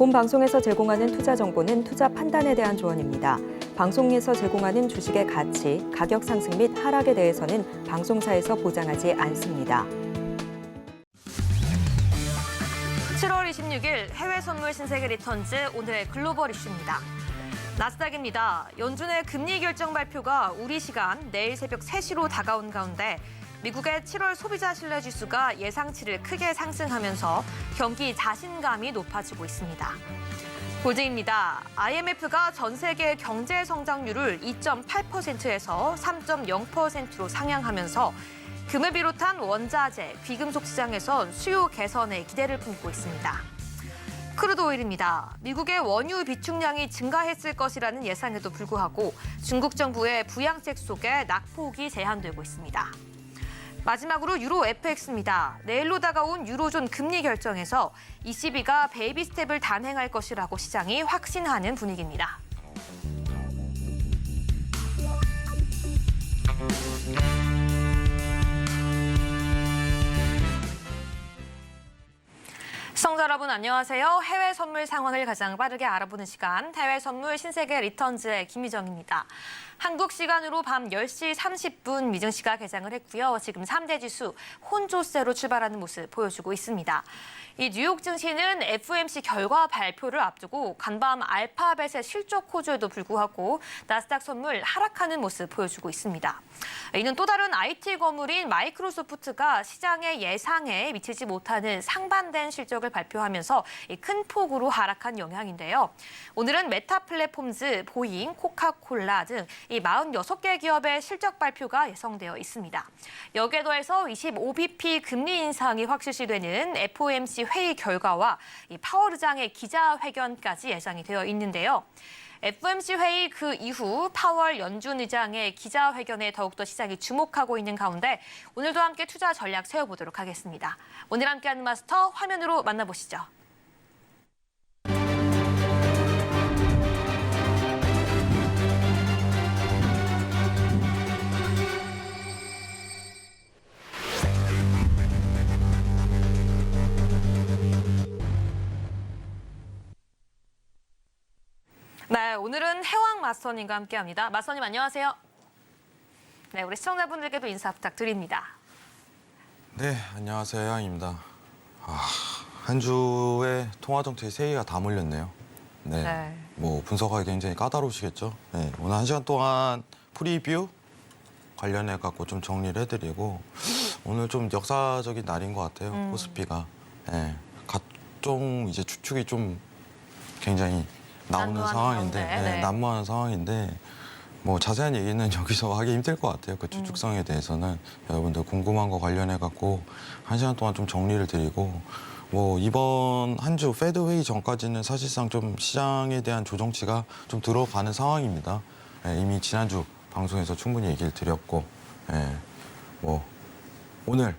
본 방송에서 제공하는 투자 정보는 투자 판단에 대한 조언입니다. 방송에서 제공하는 주식의 가치, 가격 상승 및 하락에 대해서는 방송사에서 보장하지 않습니다. 7월 26일 해외 선물 신세계 리턴즈 오늘의 글로벌 이슈입니다. 나스닥입니다. 연준의 금리 결정 발표가 우리 시간 내일 새벽 3시로 다가온 가운데 미국의 7월 소비자 신뢰지수가 예상치를 크게 상승하면서 경기 자신감이 높아지고 있습니다. 골드입니다. IMF가 전 세계 경제 성장률을 2.8%에서 3.0%로 상향하면서 금을 비롯한 원자재, 귀금속 시장에선 수요 개선에 기대를 품고 있습니다. 크루드 오일입니다. 미국의 원유 비축량이 증가했을 것이라는 예상에도 불구하고 중국 정부의 부양책 속에 낙폭이 제한되고 있습니다. 마지막으로 유로 FX입니다. 내일로 다가온 유로존 금리 결정에서 ECB가 베이비 스텝을 단행할 것이라고 시장이 확신하는 분위기입니다. 시청자 여러분 안녕하세요. 해외 선물 상황을 가장 빠르게 알아보는 시간 해외 선물 신세계 리턴즈의 김희정입니다. 한국 시간으로 밤 10시 30분 미증시가 개장을 했고요. 지금 3대 지수 혼조세로 출발하는 모습 보여주고 있습니다. 이 뉴욕 증시는 FOMC 결과 발표를 앞두고 간밤 알파벳의 실적 호조에도 불구하고 나스닥 선물 하락하는 모습 보여주고 있습니다. 이는 또 다른 IT 거물인 마이크로소프트가 시장의 예상에 미치지 못하는 상반된 실적을 발표하면서 큰 폭으로 하락한 영향인데요. 오늘은 메타 플랫폼즈, 보잉, 코카콜라 등 이 46개 기업의 실적 발표가 예상되어 있습니다. 여기에 더해서 25bp 금리 인상이 확실시되는 FOMC 회의 결과와 이 파월 의장의 기자회견까지 예상이 되어 있는데요. FOMC 회의 그 이후 파월 연준 의장의 기자회견에 더욱더 시장이 주목하고 있는 가운데 오늘도 함께 투자 전략 세워보도록 하겠습니다. 오늘 함께하는 마스터 화면으로 만나보시죠. 네, 오늘은 해왕 마스터님과 함께합니다. 마스터님 안녕하세요. 네, 우리 시청자분들께도 인사 부탁드립니다. 네, 안녕하세요. 해왕입니다. 한 주에 통화 정책 세기가 다 몰렸네요. 네, 뭐 분석하기 굉장히 까다로우시겠죠. 네, 오늘 1시간 동안 프리뷰 관련해 갖고 좀 정리를 해드리고 오늘 좀 역사적인 날인 것 같아요. 코스피가 네, 각종 이제 추측이 좀 굉장히 나오는 상황인데, 네, 난무하는 상황인데 뭐 자세한 얘기는 여기서 하기 힘들 것 같아요. 그 추측성에 대해서는 여러분들 궁금한 거 관련해 갖고 1시간 동안 좀 정리를 드리고 뭐 이번 한 주 페드 회의 전까지는 사실상 좀 시장에 대한 조정치가 좀 들어가는 상황입니다. 네, 이미 지난주 방송에서 충분히 얘기를 드렸고, 네, 뭐 오늘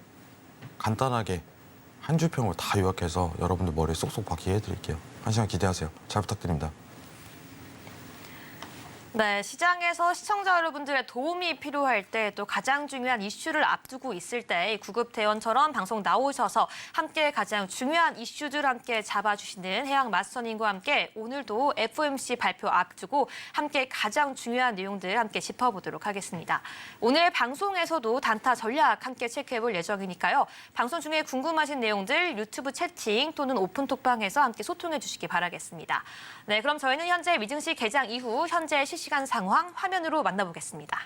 간단하게 한 주 평을 다 요약해서 여러분들 머리에 쏙쏙 박히게 해드릴게요. 1시간 기대하세요. 잘 부탁드립니다. 네, 시장에서 시청자 여러분들의 도움이 필요할 때 또 가장 중요한 이슈를 앞두고 있을 때 구급대원처럼 방송 나오셔서 함께 가장 중요한 이슈들 함께 잡아주시는 해양 마스터님과 함께 오늘도 FOMC 발표 앞두고 함께 가장 중요한 내용들 함께 짚어보도록 하겠습니다. 오늘 방송에서도 단타 전략 함께 체크해볼 예정이니까요. 방송 중에 궁금하신 내용들 유튜브 채팅 또는 오픈톡방에서 함께 소통해 주시기 바라겠습니다. 네, 그럼 저희는 현재 미증시 개장 이후 현재 실시간 상황 화면으로 만나보겠습니다.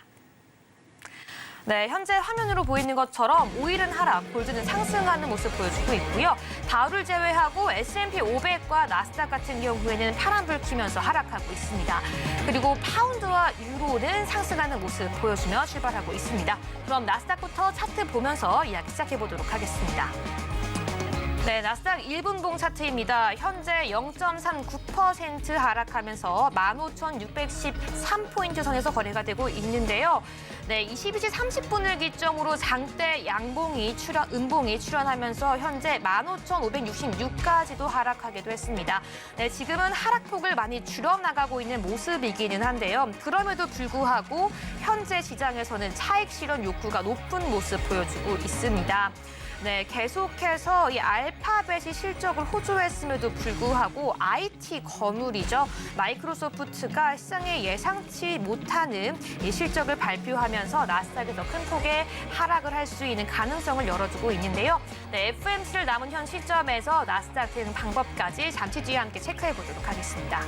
네, 현재 화면으로 보이는 것처럼 오일은 하락, 골드는 상승하는 모습 보여주고 있고요. 다우를 제외하고 S&P 500과 나스닥 같은 경우에는 파란불 켜면서 하락하고 있습니다. 그리고 파운드와 유로는 상승하는 모습 보여주며 출발하고 있습니다. 그럼 나스닥부터 차트 보면서 이야기 시작해보도록 하겠습니다. 네, 나스닥 1분봉 차트입니다. 현재 0.39% 하락하면서 15,613포인트 선에서 거래가 되고 있는데요. 네, 22시 30분을 기점으로 장대 음봉이 출현하면서 현재 15,566까지도 하락하기도 했습니다. 네, 지금은 하락폭을 많이 줄여나가고 있는 모습이기는 한데요. 그럼에도 불구하고 현재 시장에서는 차익 실현 욕구가 높은 모습 보여주고 있습니다. 네, 계속해서 이 알파벳이 실적을 호조했음에도 불구하고 IT 거물이죠. 마이크로소프트가 시장에 예상치 못하는 이 실적을 발표하면서 나스닥에서 큰 폭의 하락을 할 수 있는 가능성을 열어주고 있는데요. 네, FOMC를 남은 현 시점에서 나스닥 되는 방법까지 잠시 뒤에 함께 체크해 보도록 하겠습니다.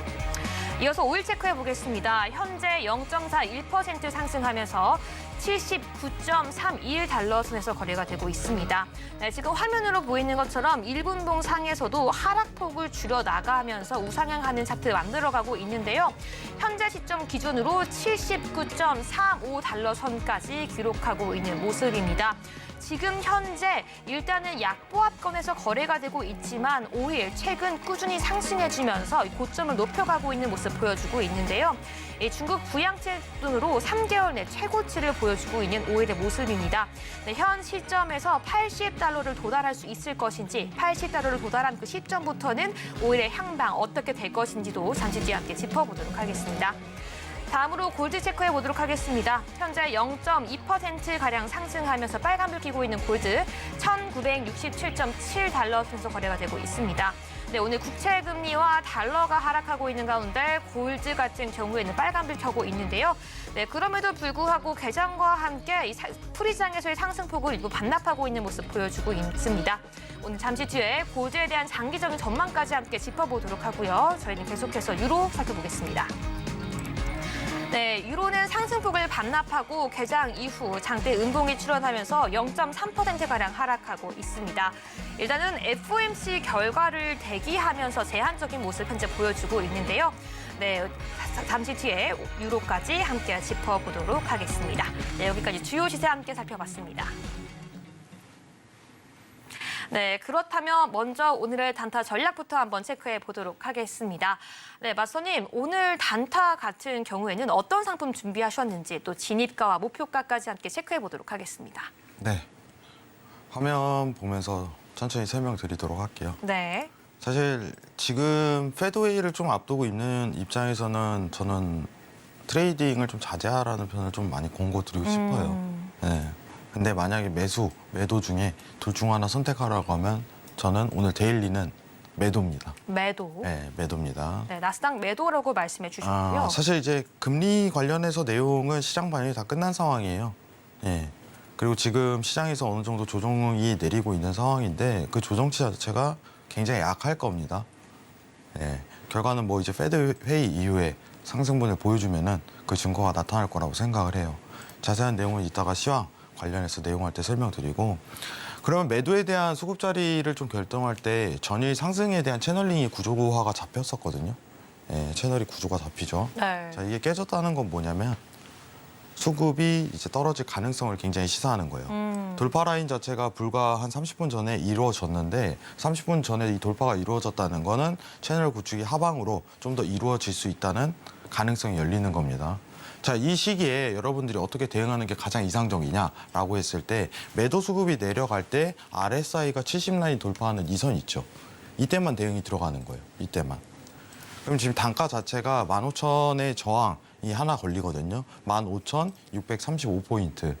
이어서 오일 체크해 보겠습니다. 현재 0.41% 상승하면서 79.31달러 선에서 거래가 되고 있습니다. 네, 지금 화면으로 보이는 것처럼 1분봉 상에서도 하락폭을 줄여 나가면서 우상향하는 차트 만들어가고 있는데요. 현재 시점 기준으로 79.35달러 선까지 기록하고 있는 모습입니다. 지금 현재 일단은 약보합권에서 거래가 되고 있지만 오일 최근 꾸준히 상승해주면서 고점을 높여가고 있는 모습 보여주고 있는데요. 중국 부양책 등으로 3개월 내 최고치를 보여주고 있는 오일의 모습입니다. 네, 현 시점에서 80달러를 도달할 수 있을 것인지 80달러를 도달한 그 시점부터는 오일의 향방 어떻게 될 것인지도 잠시 뒤에 함께 짚어보도록 하겠습니다. 다음으로 골드 체크해 보도록 하겠습니다. 현재 0.2%가량 상승하면서 빨간불 켜고 있는 골드 1,967.7달러 선에서 거래가 되고 있습니다. 네, 오늘 국채 금리와 달러가 하락하고 있는 가운데 골드 같은 경우에는 빨간불 켜고 있는데요. 네, 그럼에도 불구하고 개장과 함께 이 풀이장에서의 상승폭을 일부 반납하고 있는 모습 보여주고 있습니다. 오늘 잠시 뒤에 골드에 대한 장기적인 전망까지 함께 짚어보도록 하고요. 저희는 계속해서 유로 살펴보겠습니다. 네, 유로는 상승폭을 반납하고 개장 이후 장대 음봉이 출현하면서 0.3%가량 하락하고 있습니다. 일단은 FOMC 결과를 대기하면서 제한적인 모습 현재 보여주고 있는데요. 네, 잠시 뒤에 유로까지 함께 짚어보도록 하겠습니다. 네, 여기까지 주요 시세 함께 살펴봤습니다. 네, 그렇다면 먼저 오늘의 단타 전략부터 한번 체크해 보도록 하겠습니다. 네, 맞서님, 오늘 단타 같은 경우에는 어떤 상품 준비하셨는지 또 진입가와 목표가까지 함께 체크해 보도록 하겠습니다. 네, 화면 보면서 천천히 설명드리도록 할게요. 네. 사실 지금 페드웨이를 좀 앞두고 있는 입장에서는 저는 트레이딩을 좀 자제하라는 편을 좀 많이 권고드리고 싶어요. 네. 근데 만약에 매도 중에 둘 중 하나 선택하라고 하면 저는 오늘 데일리는 매도입니다. 매도? 네, 매도입니다. 네, 나스닥 매도라고 말씀해 주셨고요. 사실 이제 금리 관련해서 내용은 시장 반영이 다 끝난 상황이에요. 예. 그리고 지금 시장에서 어느 정도 조정이 내리고 있는 상황인데 그 조정치 자체가 굉장히 약할 겁니다. 예. 결과는 뭐 이제 페드 회의 이후에 상승분을 보여주면은 그 증거가 나타날 거라고 생각을 해요. 자세한 내용은 이따가 시황 관련해서 내용할 때 설명드리고, 그러면 매도에 대한 수급 자리를 좀 결정할 때 전일 상승에 대한 채널링이 구조화가 잡혔었거든요. 예, 채널이 구조가 잡히죠. 네. 자, 이게 깨졌다는 건 뭐냐면 수급이 이제 떨어질 가능성을 굉장히 시사하는 거예요. 돌파 라인 자체가 불과 한 30분 전에 이루어졌는데 30분 전에 이 돌파가 이루어졌다는 거는 채널 구축이 하방으로 좀 더 이루어질 수 있다는 가능성이 열리는 겁니다. 자, 이 시기에 여러분들이 어떻게 대응하는 게 가장 이상적이냐라고 했을 때 매도 수급이 내려갈 때 RSI가 70라인 돌파하는 이 선 있죠. 이때만 대응이 들어가는 거예요. 이때만. 그럼 지금 단가 자체가 15,000의 저항이 하나 걸리거든요. 15,635포인트.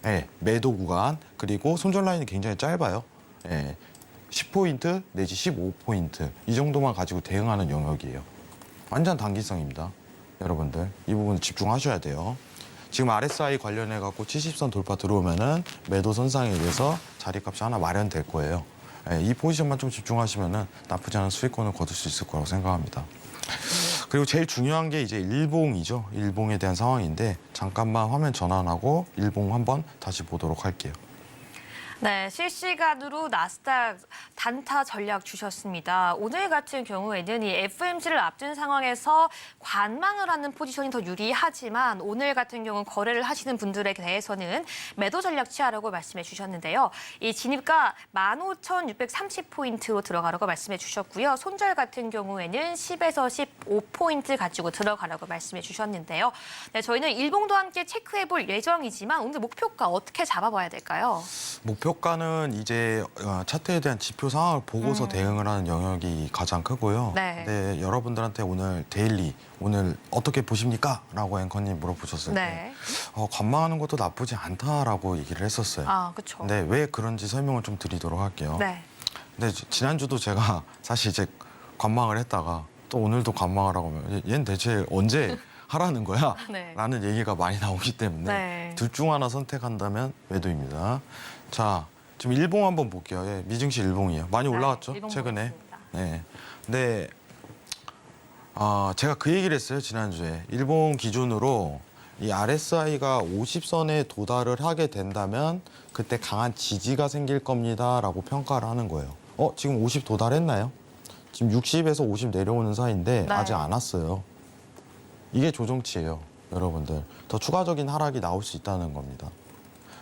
예, 매도 구간. 그리고 손절 라인이 굉장히 짧아요. 예, 10포인트 내지 15포인트. 이 정도만 가지고 대응하는 영역이에요. 완전 단기성입니다. 여러분들 이 부분 집중하셔야 돼요. 지금 RSI 관련해 갖고 70선 돌파 들어오면은 매도 선상에 의해서 자리값이 하나 마련될 거예요. 예, 이 포지션만 좀 집중하시면은 나쁘지 않은 수익권을 거둘 수 있을 거라고 생각합니다. 그리고 제일 중요한 게 이제 일봉이죠. 일봉에 대한 상황인데 잠깐만 화면 전환하고 일봉 한번 다시 보도록 할게요. 네, 실시간으로 나스닥 단타 전략 주셨습니다. 오늘 같은 경우에는 이 FOMC를 앞둔 상황에서 관망을 하는 포지션이 더 유리하지만 오늘 같은 경우 거래를 하시는 분들에 대해서는 매도 전략 취하라고 말씀해 주셨는데요. 이 진입가 15,630포인트로 들어가라고 말씀해 주셨고요. 손절 같은 경우에는 10에서 15포인트 가지고 들어가라고 말씀해 주셨는데요. 네, 저희는 일봉도 함께 체크해 볼 예정이지만 오늘 목표가 어떻게 잡아봐야 될까요? 목표가는 이제 차트에 대한 지표 상황을 보고서 대응을 하는 영역이 가장 크고요. 네. 근데 여러분들한테 오늘 데일리 오늘 어떻게 보십니까? 라고 앵커님 물어보셨을 때 네. 관망하는 것도 나쁘지 않다라고 얘기를 했었어요. 아, 그렇죠. 근데 왜 그런지 설명을 좀 드리도록 할게요. 네. 근데 지난주도 제가 사실 이제 관망을 했다가 또 오늘도 관망을 하고 하면 얘는 대체 언제 하라는 거야? 네. 라는 얘기가 많이 나오기 때문에 네. 둘 중 하나 선택한다면 매도입니다. 자, 지금 일봉 한번 볼게요. 예, 미증시 일봉이에요. 많이 올라왔죠? 일본 최근에. 보겠습니다. 네. 근데 제가 그 얘기를 했어요. 지난주에. 일본 기준으로 이 RSI가 50선에 도달을 하게 된다면 그때 강한 지지가 생길 겁니다라고 평가를 하는 거예요. 지금 50 도달했나요? 지금 60에서 50 내려오는 사이인데 네. 아직 안 왔어요. 이게 조정치예요, 여러분들. 더 추가적인 하락이 나올 수 있다는 겁니다.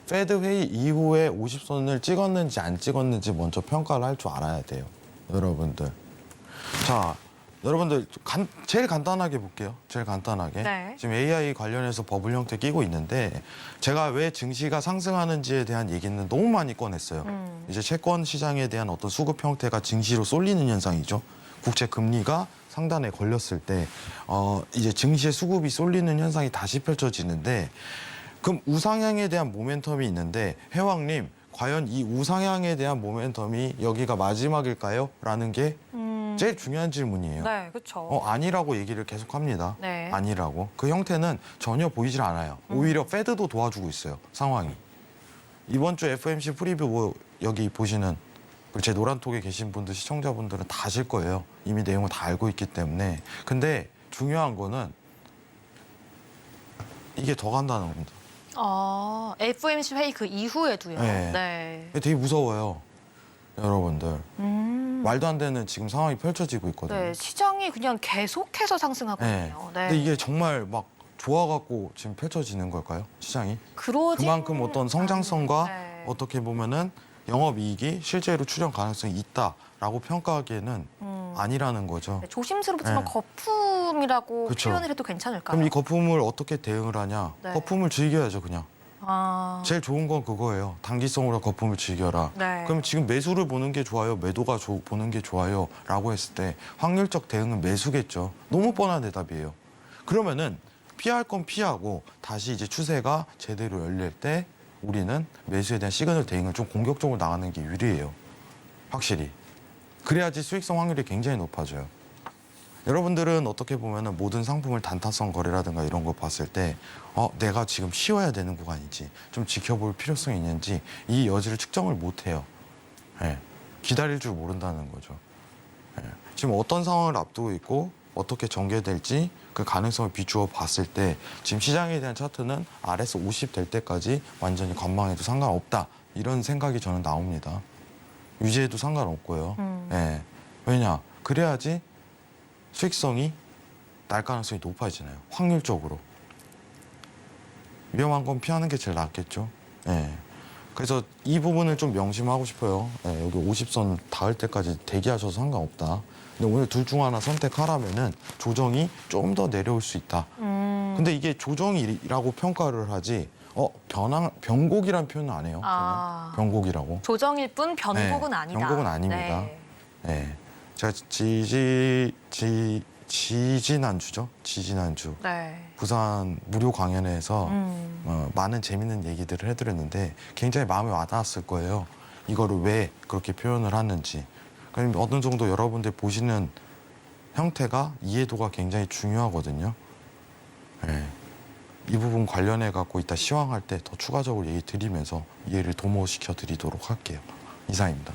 페드 회의 이후에 50선을 찍었는지 안 찍었는지 먼저 평가를 할 줄 알아야 돼요, 여러분들. 자, 여러분들 제일 간단하게 볼게요. 제일 간단하게. 네. 지금 AI 관련해서 버블 형태 끼고 있는데 제가 왜 증시가 상승하는지에 대한 얘기는 너무 많이 꺼냈어요. 이제 채권 시장에 대한 어떤 수급 형태가 증시로 쏠리는 현상이죠. 국채 금리가 상단에 걸렸을 때 이제 증시의 수급이 쏠리는 현상이 다시 펼쳐지는데 그럼 우상향에 대한 모멘텀이 있는데 회왕님 과연 이 우상향에 대한 모멘텀이 여기가 마지막일까요? 라는 게 제일 중요한 질문이에요. 네, 그렇죠. 아니라고 얘기를 계속합니다. 네. 아니라고. 그 형태는 전혀 보이질 않아요. 오히려 페드도 도와주고 있어요. 상황이. 이번 주 FOMC 프리뷰 여기 보시는 제 노란톡에 계신 분들 시청자분들은 다 아실 거예요. 이미 내용을 다 알고 있기 때문에. 근데 중요한 거는 이게 더 간다는 겁니다. FOMC 회의 그 이후에도요. 네. 네. 되게 무서워요. 여러분들. 말도 안 되는 지금 상황이 펼쳐지고 있거든요. 네, 시장이 그냥 계속해서 상승하고 네. 있네요. 네. 근데 이게 정말 막 좋아갖고 지금 펼쳐지는 걸까요? 시장이? 그만큼 어떤 성장성과 네. 어떻게 보면은 영업이익이 실제로 출현 가능성이 있다라고 평가하기에는 아니라는 거죠. 네, 조심스럽지만 네. 거품이라고 그쵸. 표현을 해도 괜찮을까요? 그럼 이 거품을 어떻게 대응을 하냐? 네. 거품을 즐겨야죠, 그냥. 제일 제일 좋은 건 그거예요. 단기성으로 거품을 즐겨라. 네. 그럼 지금 매수를 보는 게 좋아요? 매도가 보는 게 좋아요? 라고 했을 때 확률적 대응은 매수겠죠. 너무 뻔한 대답이에요. 그러면은 피할 건 피하고 다시 이제 추세가 제대로 열릴 때 우리는 매수에 대한 시그널 대응을 좀 공격적으로 나가는 게 유리해요. 확실히. 그래야지 수익성 확률이 굉장히 높아져요. 여러분들은 어떻게 보면은 모든 상품을 단타성 거래라든가 이런 거 봤을 때 내가 지금 쉬어야 되는 구간인지 좀 지켜볼 필요성이 있는지 이 여지를 측정을 못 해요. 예. 기다릴 줄 모른다는 거죠. 예. 지금 어떤 상황을 앞두고 있고 어떻게 전개될지 그 가능성을 비추어 봤을 때 지금 시장에 대한 차트는 RS 50 될 때까지 완전히 관망해도 상관없다. 이런 생각이 저는 나옵니다. 유지해도 상관없고요. 예. 왜냐? 그래야지 수익성이 날 가능성이 높아지잖아요. 확률적으로. 위험한 건 피하는 게 제일 낫겠죠. 예. 그래서 이 부분을 좀 명심하고 싶어요. 예, 여기 50선 닿을 때까지 대기하셔도 상관없다. 근데 오늘 둘 중 하나 선택하라면은 조정이 좀 더 내려올 수 있다. 근데 이게 조정이라고 평가를 하지 변곡이란 표현은 안 해요. 저는. 변곡이라고. 조정일 뿐 변곡은 네, 아니다. 변곡은 아닙니다. 네. 네. 제가 지지난주죠? 지지난주. 네. 부산 무료 강연회에서 많은 재밌는 얘기들을 해드렸는데 굉장히 마음에 와닿았을 거예요. 이거를 왜 그렇게 표현을 하는지. 그럼 어느 정도 여러분들 보시는 형태가 이해도가 굉장히 중요하거든요. 네. 이 부분 관련해 갖고 이따 시황할 때 더 추가적으로 얘기 드리면서 이해를 도모시켜 드리도록 할게요. 이상입니다.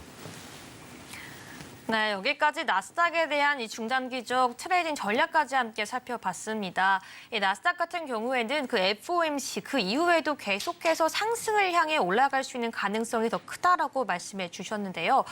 네, 여기까지 나스닥에 대한 이 중장기적 트레이딩 전략까지 함께 살펴봤습니다. 이 나스닥 같은 경우에는 그 FOMC 그 이후에도 계속해서 상승을 향해 올라갈 수 있는 가능성이 더 크다라고 말씀해 주셨는데요.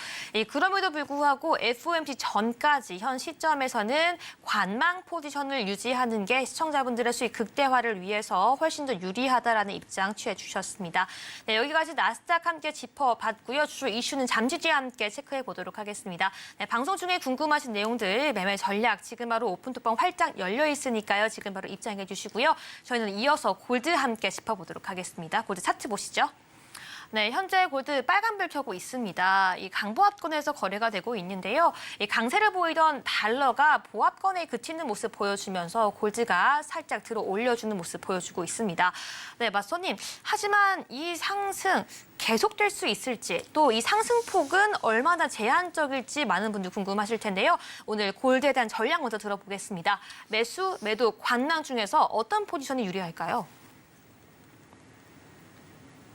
그럼에도 불구하고 FOMC 전까지 현 시점에서는 관망 포지션을 유지하는 게 시청자분들의 수익 극대화를 위해서 훨씬 더 유리하다라는 입장 취해 주셨습니다. 네, 여기까지 나스닥 함께 짚어봤고요. 주요 이슈는 잠시 뒤에 함께 체크해 보도록 하겠습니다. 네, 방송 중에 궁금하신 내용들, 매매 전략 지금 바로 오픈톡방 활짝 열려 있으니까요. 지금 바로 입장해 주시고요. 저희는 이어서 골드 함께 짚어보도록 하겠습니다. 골드 차트 보시죠. 네, 현재 골드 빨간불 켜고 있습니다. 이 강보합권에서 거래가 되고 있는데요. 이 강세를 보이던 달러가 보합권에 그치는 모습 보여주면서 골드가 살짝 들어 올려주는 모습 보여주고 있습니다. 네, 맞서님. 하지만 이 상승 계속될 수 있을지 또 이 상승폭은 얼마나 제한적일지 많은 분들 궁금하실 텐데요. 오늘 골드에 대한 전략 먼저 들어보겠습니다. 매수, 매도, 관망 중에서 어떤 포지션이 유리할까요?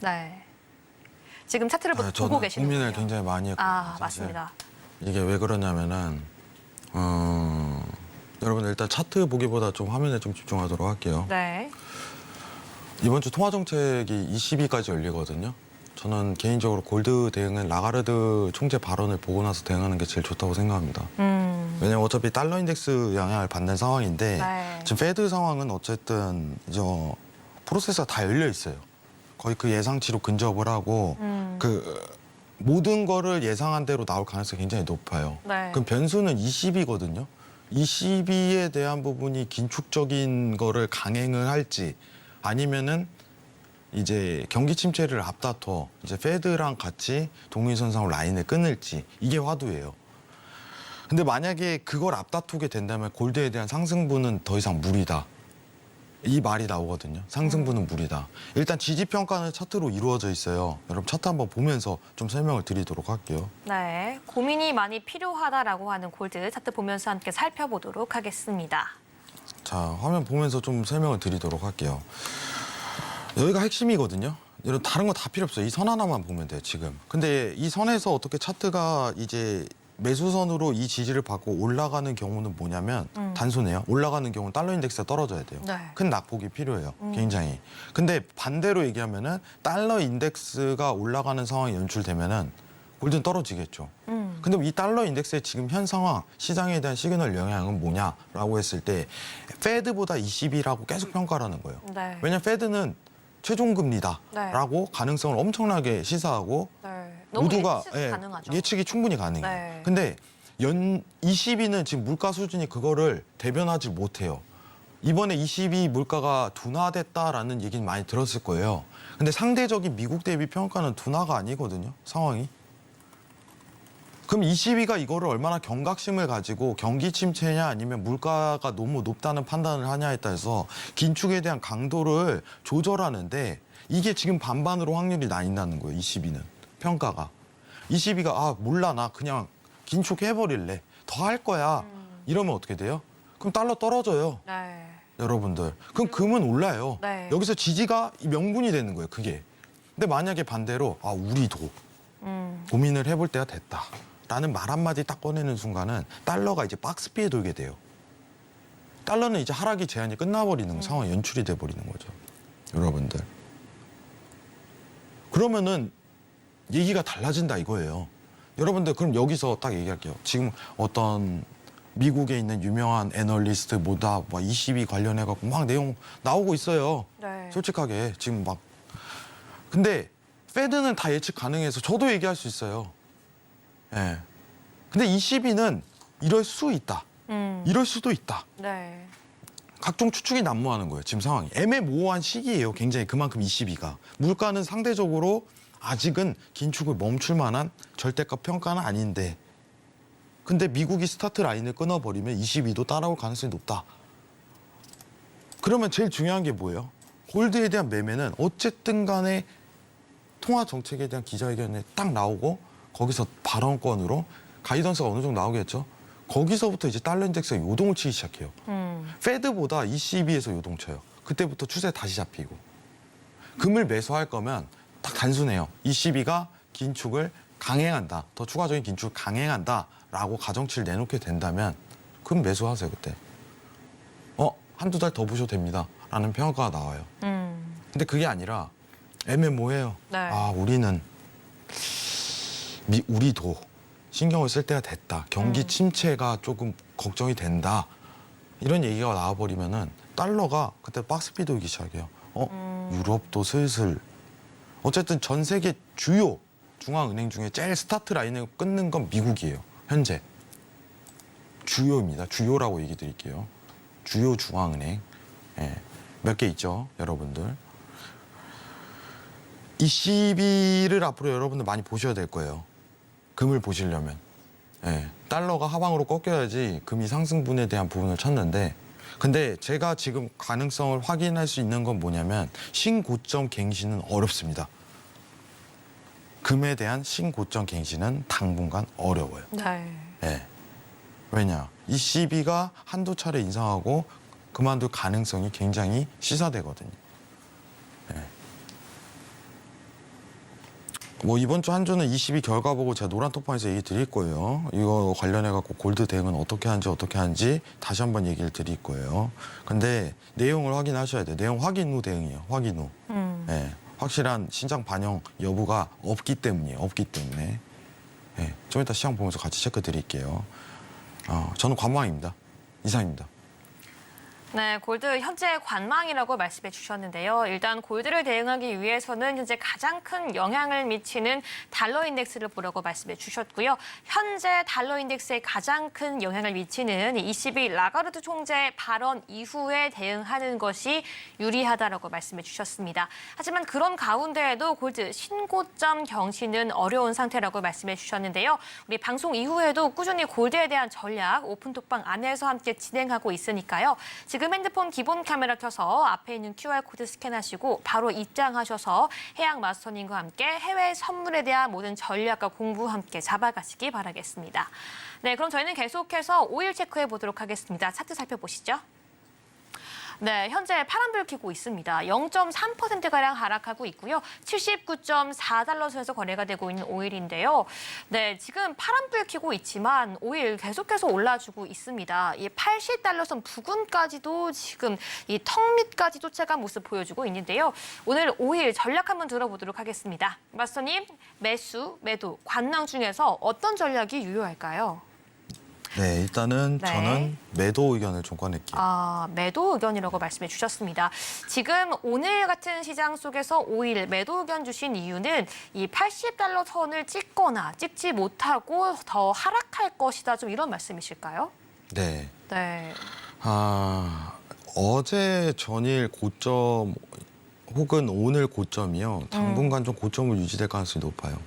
네. 지금 차트를 보고 저는 계시는 고민을 거군요. 굉장히 많이 했거든요. 사실. 맞습니다. 이게 왜 그러냐면은 여러분 일단 차트 보기보다 좀 화면에 좀 집중하도록 할게요. 네. 이번 주 통화 정책이 20일까지 열리거든요. 저는 개인적으로 골드 대응은 라가르드 총재 발언을 보고 나서 대응하는 게 제일 좋다고 생각합니다. 왜냐면 어차피 달러 인덱스 영향을 받는 상황인데 네. 지금 페드 상황은 어쨌든 이제 프로세스가 다 열려 있어요. 거의 그 예상치로 근접을 하고 그 모든 거를 예상한 대로 나올 가능성이 굉장히 높아요. 네. 그럼 변수는 20이거든요. 22에 대한 부분이 긴축적인 거를 강행을 할지 아니면은 이제 경기 침체를 앞다퉈 이제 페드랑 같이 동일선상으로 라인을 끊을지 이게 화두예요. 근데 만약에 그걸 앞다투게 된다면 골드에 대한 상승분은 더 이상 무리다. 이 말이 나오거든요. 상승분은 무리다. 일단 지지평가는 차트로 이루어져 있어요. 여러분 차트 한번 보면서 좀 설명을 드리도록 할게요. 네. 고민이 많이 필요하다라고 하는 골드 차트 보면서 함께 살펴보도록 하겠습니다. 자, 화면 보면서 좀 설명을 드리도록 할게요. 여기가 핵심이거든요. 여러분 다른 거 다 필요 없어요. 이 선 하나만 보면 돼요, 지금. 근데 이 선에서 어떻게 차트가 이제 매수선으로 이 지지를 받고 올라가는 경우는 뭐냐면 단순해요. 올라가는 경우는 달러 인덱스가 떨어져야 돼요. 네. 큰 낙폭이 필요해요. 굉장히. 근데 반대로 얘기하면은 달러 인덱스가 올라가는 상황이 연출되면은 골드는 떨어지겠죠. 근데 이 달러 인덱스의 지금 현 상황, 시장에 대한 시그널 영향은 뭐냐라고 했을 때 페드보다 20이라고 계속 평가를 하는 거예요. 네. 왜냐면 페드는 최종금리다라고 가능성을 엄청나게 시사하고 네. 너무 모두가 예측이 가능하죠. 예측이 충분히 가능해요. 네. 근데 연 22는 지금 물가 수준이 그거를 대변하지 못해요. 이번에 22 물가가 둔화됐다라는 얘기는 많이 들었을 거예요. 근데 상대적인 미국 대비 평가는 둔화가 아니거든요. 상황이. 그럼 22가 이거를 얼마나 경각심을 가지고 경기 침체냐 아니면 물가가 너무 높다는 판단을 하냐에 따라서 긴축에 대한 강도를 조절하는데 이게 지금 반반으로 확률이 나뉜다는 거예요. 22는 평가가. 22가 아 몰라 나 그냥 긴축해버릴래. 더 할 거야. 이러면 어떻게 돼요? 그럼 달러 떨어져요. 네. 여러분들. 그럼 금은 올라요. 네. 여기서 지지가 명분이 되는 거예요. 그게. 근데 만약에 반대로 아 우리도 고민을 해볼 때가 됐다. 라는 말 한마디 딱 꺼내는 순간은 달러가 이제 박스피에 돌게 돼요. 달러는 이제 하락이 제한이 끝나버리는 상황이 연출이 돼버리는 거죠. 여러분들. 그러면은 얘기가 달라진다 이거예요. 여러분들 그럼 여기서 딱 얘기할게요. 지금 어떤 미국에 있는 유명한 애널리스트 뭐다 22 관련해갖고 막 내용 나오고 있어요. 네. 솔직하게 지금 막. 근데 페드는 다 예측 가능해서 저도 얘기할 수 있어요. 예. 근데 22는 이럴 수 있다. 이럴 수도 있다. 네. 각종 추측이 난무하는 거예요. 지금 상황이. 애매모호한 시기예요. 굉장히 그만큼 22가. 물가는 상대적으로 아직은 긴축을 멈출 만한 절대값 평가는 아닌데 근데 미국이 스타트 라인을 끊어버리면 22도 따라올 가능성이 높다. 그러면 제일 중요한 게 뭐예요? 골드에 대한 매매는 어쨌든 간에 통화 정책에 대한 기자회견에 딱 나오고 거기서 발언권으로 가이던스가 어느 정도 나오겠죠. 거기서부터 이제 달러 인덱스가 요동을 치기 시작해요. 페드보다 22에서 요동쳐요. 그때부터 추세 다시 잡히고. 금을 매수할 거면 딱 단순해요. 22가 긴축을 강행한다. 더 추가적인 긴축을 강행한다라고 가정치를 내놓게 된다면 금 매수하세요 그때. 한두 달 더 보셔도 됩니다. 라는 평가가 나와요. 근데 그게 아니라 애매모호해요. 네. 아 우리는 우리도 신경을 쓸 때가 됐다. 경기 침체가 조금 걱정이 된다. 이런 얘기가 나와버리면은 달러가 그때 박스피 돌기 시작해요. 유럽도 슬슬. 어쨌든 전 세계 주요 중앙은행 중에 제일 스타트 라인을 끊는 건 미국이에요. 현재. 주요입니다. 주요라고 얘기 드릴게요. 주요 중앙은행. 몇 개 있죠, 여러분들. 이 시비를 앞으로 여러분들 많이 보셔야 될 거예요. 금을 보시려면. 예, 달러가 하방으로 꺾여야지 금이 상승분에 대한 부분을 찾는데, 근데 제가 지금 가능성을 확인할 수 있는 건 뭐냐면 신고점 갱신은 어렵습니다. 금에 대한 신고점 갱신은 당분간 어려워요. 네. 예. 왜냐? 이 시비가 한두 차례 인상하고 그만둘 가능성이 굉장히 시사되거든요. 예. 뭐 이번 주 한 주는 22 결과 보고 제가 노란 톡방에서 얘기 드릴 거예요. 이거 관련해 갖고 골드 대응은 어떻게 하는지 다시 한번 얘기를 드릴 거예요. 근데 내용을 확인하셔야 돼요. 내용 확인 후 대응이에요. 확인 후. 예. 확실한 신장 반영 여부가 없기 때문이에요. 없기 때문에. 예. 좀 이따 시장 보면서 같이 체크 드릴게요. 저는 관망입니다. 이상입니다. 네, 골드 현재 관망이라고 말씀해 주셨는데요. 일단 골드를 대응하기 위해서는 현재 가장 큰 영향을 미치는 달러 인덱스를 보라고 말씀해 주셨고요. 현재 달러 인덱스에 가장 큰 영향을 미치는 22 라가르드 총재 발언 이후에 대응하는 것이 유리하다라고 말씀해 주셨습니다. 하지만 그런 가운데에도 골드 신고점 경신은 어려운 상태라고 말씀해 주셨는데요. 우리 방송 이후에도 꾸준히 골드에 대한 전략 오픈톡방 안에서 함께 진행하고 있으니까요. 지금 핸드폰 기본 카메라 켜서 앞에 있는 QR코드 스캔하시고 바로 입장하셔서 해양 마스터님과 함께 해외 선물에 대한 모든 전략과 공부 함께 잡아가시기 바라겠습니다. 네, 그럼 저희는 계속해서 오일 체크해 보도록 하겠습니다. 차트 살펴보시죠. 네, 현재 파란불 켜고 있습니다. 0.3%가량 하락하고 있고요. 79.4달러 선에서 거래가 되고 있는 오일인데요. 네, 지금 파란불 켜고 있지만 오일 계속해서 올라주고 있습니다. 이 80달러 선 부근까지도 지금 이 턱 밑까지 쫓아간 모습 보여주고 있는데요. 오늘 오일 전략 한번 들어보도록 하겠습니다. 마스터님, 매수, 매도, 관망 중에서 어떤 전략이 유효할까요? 네, 일단은 네. 저는 매도 의견을 좀 꺼낼게요. 매도 의견이라고 말씀해 주셨습니다. 지금 오늘 같은 시장 속에서 오일 매도 의견 주신 이유는 이 80달러 선을 찍거나 찍지 못하고 더 하락할 것이다. 좀 이런 말씀이실까요? 네. 네. 어제 전일 고점 혹은 오늘 고점이요. 당분간 좀 고점을 유지될 가능성이 높아요.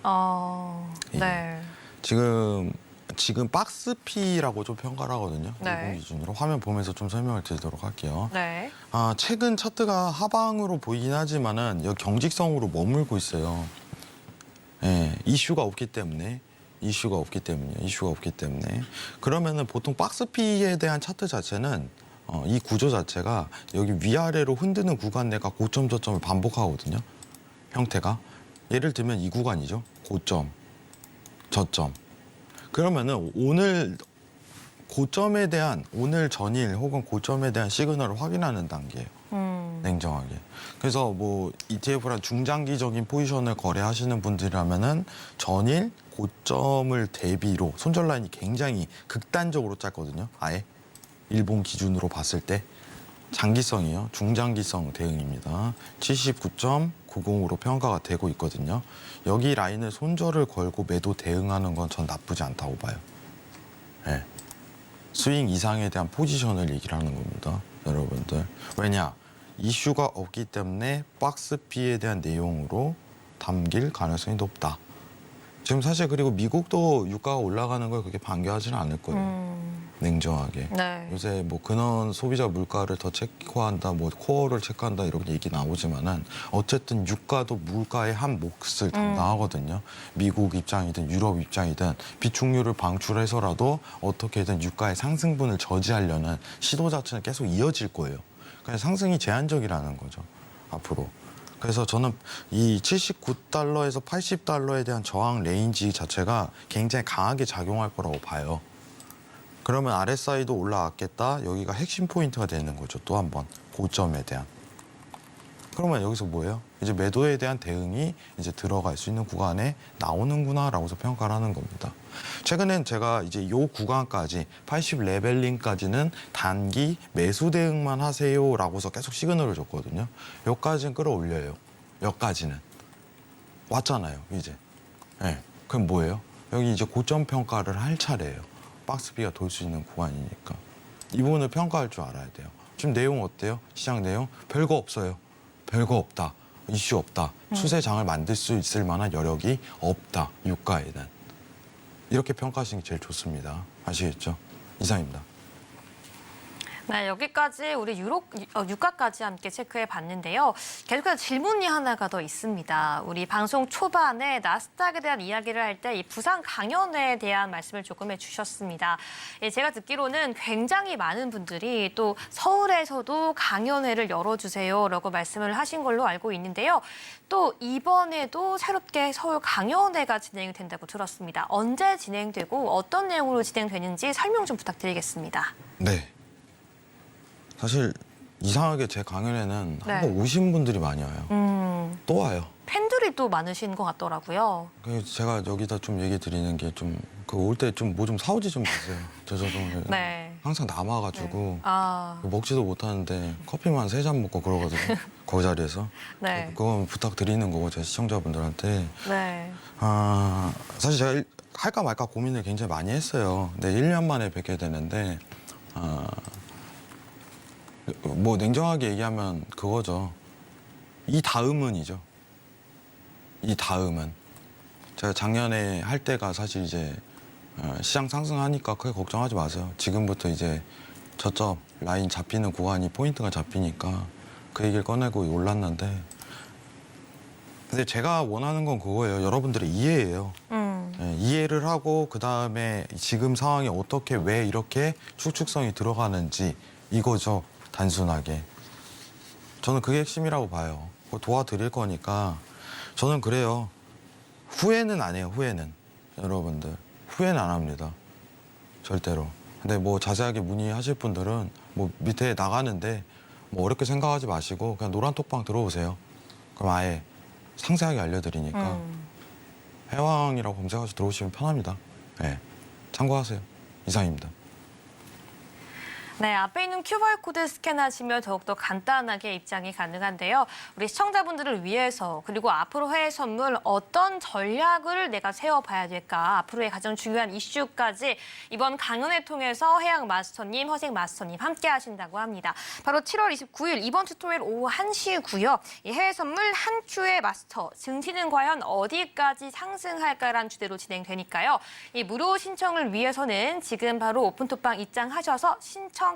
네. 지금 박스피라고 좀 평가를 하거든요. 네. 일본 기준으로 화면 보면서 좀 설명을 드리도록 할게요. 네. 최근 차트가 하방으로 보이긴 하지만은 여기 경직성으로 머물고 있어요. 예, 이슈가 없기 때문에. 그러면은 보통 박스피에 대한 차트 자체는 이 구조 자체가 여기 위아래로 흔드는 구간 내가 고점 저점을 반복하거든요. 형태가. 예를 들면 이 구간이죠. 고점, 저점. 그러면은 오늘 고점에 대한 오늘 전일 혹은 고점에 대한 시그널을 확인하는 단계예요. 냉정하게. 그래서 뭐 ETF랑 중장기적인 포지션을 거래하시는 분들이라면은 전일 고점을 대비로 손절 라인이 굉장히 극단적으로 짧거든요. 아예 일본 기준으로 봤을 때 장기성이요. 중장기성 대응입니다. 79.90으로 평가가 되고 있거든요. 여기 라인을 손절을 걸고 매도 대응하는 건 전 나쁘지 않다고 봐요. 네. 스윙 이상에 대한 포지션을 얘기를 하는 겁니다. 여러분들. 왜냐? 이슈가 없기 때문에 박스피에 대한 내용으로 담길 가능성이 높다. 지금 사실 그리고 미국도 유가가 올라가는 걸 그렇게 반겨하지는 않을 거예요. 냉정하게. 네. 요새 뭐 근원 소비자 물가를 더 체크한다, 뭐 코어를 체크한다 이런 얘기 나오지만은 어쨌든 유가도 물가의 한 몫을 담당하거든요. 미국 입장이든 유럽 입장이든 비축률을 방출해서라도 어떻게든 유가의 상승분을 저지하려는 시도 자체는 계속 이어질 거예요. 그냥 상승이 제한적이라는 거죠. 앞으로. 그래서 저는 이 79달러에서 80달러에 대한 저항 레인지 자체가 굉장히 강하게 작용할 거라고 봐요. 그러면 RSI도 올라왔겠다. 여기가 핵심 포인트가 되는 거죠. 또 한 번 고점에 대한. 그러면 여기서 뭐예요? 이제 매도에 대한 대응이 이제 들어갈 수 있는 구간에 나오는구나라고서 평가를 하는 겁니다. 최근엔 제가 이제 요 구간까지 80 레벨링까지는 단기 매수 대응만 하세요라고서 계속 시그널을 줬거든요. 여기까지는 끌어올려요. 여기까지는 왔잖아요. 이제. 네. 그럼 뭐예요? 여기 이제 고점 평가를 할 차례예요. 박스비가 돌 수 있는 구간이니까. 이 부분을 평가할 줄 알아야 돼요. 지금 내용 어때요? 시장 내용? 별거 없어요. 별거 없다. 이슈 없다. 추세장을 만들 수 있을 만한 여력이 없다. 유가에는. 이렇게 평가하시는 게 제일 좋습니다. 아시겠죠? 이상입니다. 네, 여기까지 우리 유가까지 함께 체크해 봤는데요. 계속해서 질문이 하나가 더 있습니다. 우리 방송 초반에 나스닥에 대한 이야기를 할 때 이 부산 강연회에 대한 말씀을 조금 해주셨습니다. 예, 제가 듣기로는 굉장히 많은 분들이 또 서울에서도 강연회를 열어주세요라고 말씀을 하신 걸로 알고 있는데요. 또 이번에도 새롭게 서울 강연회가 진행이 된다고 들었습니다. 언제 진행되고 어떤 내용으로 진행되는지 설명 좀 부탁드리겠습니다. 네. 사실 이상하게 제 강연에는 네. 한번 오신 분들이 많이 와요. 또 와요. 팬들이 또 많으신 것 같더라고요. 그래서 제가 여기다 좀 얘기 드리는 게 좀 그 올 때 좀 뭐 좀 사오지 좀 마세요. 저도 네. 항상 남아가지고 아, 먹지도 못하는데 커피만 3잔 먹고 그러거든요. 그 자리에서. 네. 그건 부탁드리는 거고 제 시청자분들한테. 네. 사실 제가 할까 말까 고민을 굉장히 많이 했어요. 근데 1년 만에 뵙게 되는데 뭐 냉정하게 얘기하면 그거죠. 이 다음은이죠. 이 다음은. 제가 작년에 할 때가 사실 이제 시장 상승하니까 크게 걱정하지 마세요. 지금부터 이제 저점 라인 잡히는 구간이 포인트가 잡히니까 그 얘기를 꺼내고 올랐는데 근데 제가 원하는 건 그거예요. 여러분들의 이해예요. 네, 이해를 하고 그다음에 지금 상황이 어떻게 왜 이렇게 축축성이 들어가는지 이거죠. 단순하게. 저는 그게 핵심이라고 봐요. 도와드릴 거니까 저는 그래요. 후회는 안 해요. 후회는. 여러분들. 후회는 안 합니다. 절대로. 근데 뭐 자세하게 문의하실 분들은 뭐 밑에 나가는데 뭐 어렵게 생각하지 마시고 그냥 노란톡방 들어오세요. 그럼 아예 상세하게 알려드리니까 해왕이라고 검색하셔서 들어오시면 편합니다. 네. 참고하세요. 이상입니다. 네, 앞에 있는 QR코드 스캔하시면 더욱더 간단하게 입장이 가능한데요. 우리 시청자분들을 위해서 그리고 앞으로 해외 선물 어떤 전략을 내가 세워봐야 될까 앞으로의 가장 중요한 이슈까지 이번 강연을 통해서 해양 마스터님, 허생 마스터님 함께 하신다고 합니다. 바로 7월 29일 이번 주 토요일 오후 1시고요. 이 해외 선물 한 큐의 마스터 증시는 과연 어디까지 상승할까라는 주제로 진행되니까요. 이 무료 신청을 위해서는 지금 바로 오픈톡방 입장하셔서 신청까지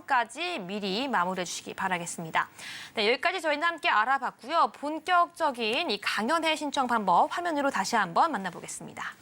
미리 마무리해 주시기 바라겠습니다. 네, 여기까지 저희는 함께 알아봤고요. 본격적인 이 강연회 신청 방법 화면으로 다시 한번 만나보겠습니다.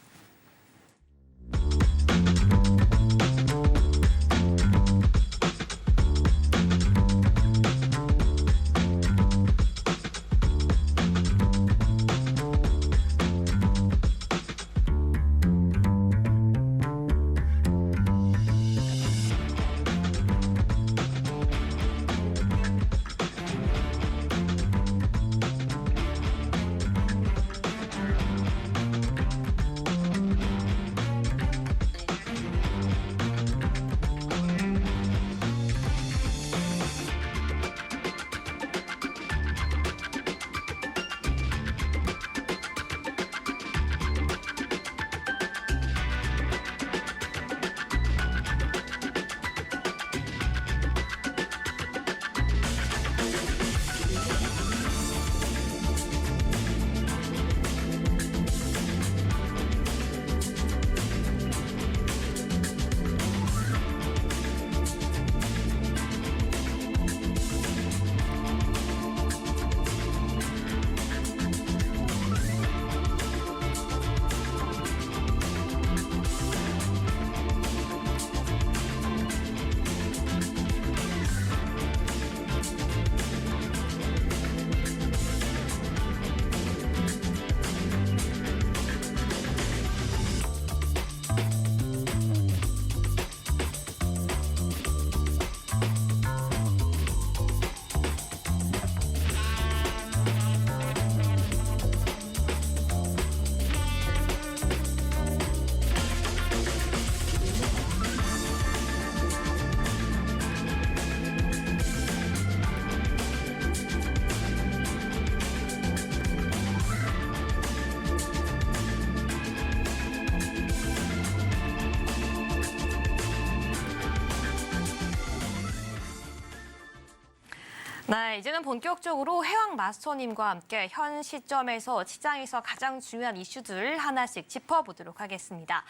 네, 이제는 본격적으로 해왕 마스터님과 함께 현 시점에서 시장에서 가장 중요한 이슈들 하나씩 짚어보도록 하겠습니다.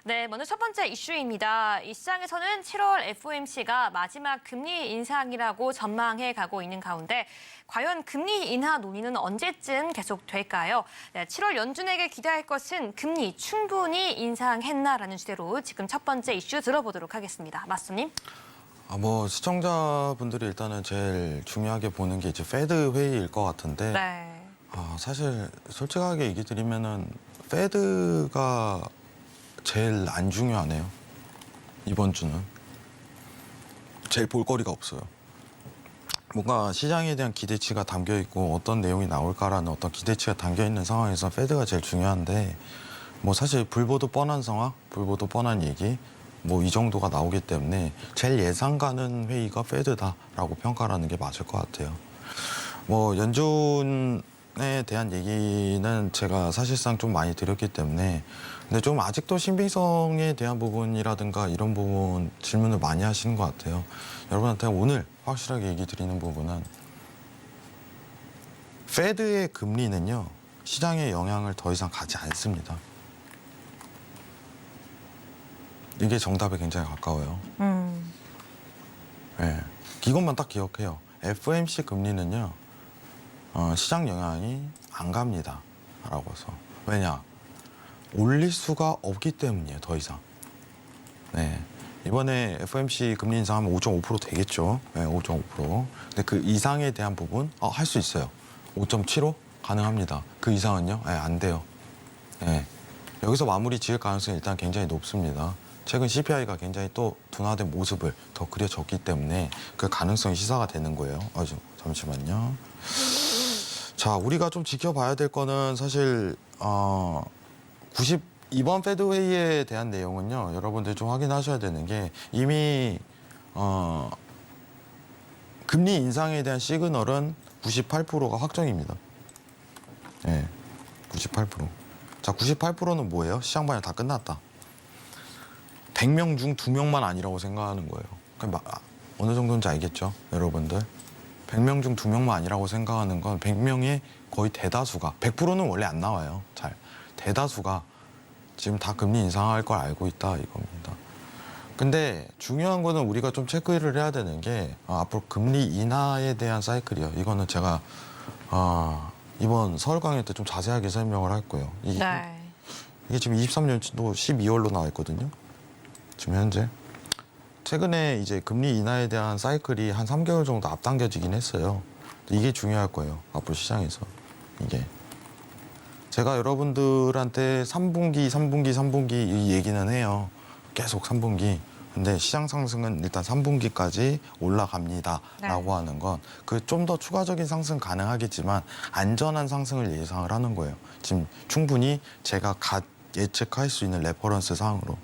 네, 먼저 첫 번째 이슈입니다. 이 시장에서는 7월 FOMC가 마지막 금리 인상이라고 전망해 가고 있는 가운데 과연 금리 인하 논의는 언제쯤 계속될까요? 네, 7월 연준에게 기대할 것은 금리 충분히 인상했나라는 주제로 지금 첫 번째 이슈 들어보도록 하겠습니다. 마스터님. 뭐 시청자분들이 일단은 제일 중요하게 보는 게 이제 페드 회의일 것 같은데 네. 사실 솔직하게 얘기 드리면은 페드가 제일 안 중요하네요. 이번 주는 제일 볼거리가 없어요. 뭔가 시장에 대한 기대치가 담겨 있고 어떤 내용이 나올까라는 어떤 기대치가 담겨 있는 상황에서 페드가 제일 중요한데 뭐 사실 불보듯 뻔한 상황, 불보듯 뻔한 얘기 뭐 이 정도가 나오기 때문에 제일 예상 가는 회의가 페드다라고 평가하는 게 맞을 것 같아요. 뭐 연준에 대한 얘기는 제가 사실상 좀 많이 드렸기 때문에 근데 좀 아직도 신빙성에 대한 부분이라든가 이런 부분 질문을 많이 하시는 것 같아요. 여러분한테 오늘 확실하게 얘기 드리는 부분은 페드의 금리는요 시장에 영향을 더 이상 가지 않습니다. 이게 정답에 굉장히 가까워요. 네. 이것만 딱 기억해요. FOMC 금리는요 시장 영향이 안 갑니다. 라고 해서 왜냐? 올릴 수가 없기 때문이에요. 더 이상. 네. 이번에 FOMC 금리 인상하면 5.5% 되겠죠. 네, 5.5%. 근데 그 이상에 대한 부분 할 수 있어요. 5.75 가능합니다. 그 이상은요? 네, 안 돼요. 네. 여기서 마무리 지을 가능성이 일단 굉장히 높습니다. 최근 CPI가 굉장히 또 둔화된 모습을 더 그려졌기 때문에 그 가능성이 시사가 되는 거예요. 잠시만요. 자, 우리가 좀 지켜봐야 될 거는 사실 92번 페드 회의에 대한 내용은요. 여러분들 좀 확인하셔야 되는 게 이미 금리 인상에 대한 시그널은 98%가 확정입니다. 네, 98%. 자, 98%는 뭐예요? 시장 반영 다 끝났다. 100명 중 2명만 아니라고 생각하는 거예요. 그러니까 어느 정도인지 알겠죠? 여러분들. 100명 중 2명만 아니라고 생각하는 건 100명의 거의 대다수가 100%는 원래 안 나와요. 잘. 대다수가 지금 다 금리 인상할 걸 알고 있다 이겁니다. 근데 중요한 거는 우리가 좀 체크를 해야 되는 게 앞으로 금리 인하에 대한 사이클이요. 이거는 제가 이번 서울 강의 때 좀 자세하게 설명을 할 거예요. 이게 지금 23년도 12월로 나와 있거든요. 지금 현재. 최근에 이제 금리 인하에 대한 사이클이 한 3개월 정도 앞당겨지긴 했어요. 이게 중요할 거예요. 앞으로 시장에서. 이게. 제가 여러분들한테 3분기 이 얘기는 해요. 계속 3분기. 근데 시장 상승은 일단 3분기까지 올라갑니다. 라고 하는 건 그 좀 더 추가적인 상승 가능하겠지만 안전한 상승을 예상을 하는 거예요. 지금 충분히 제가 예측할 수 있는 레퍼런스 사항으로.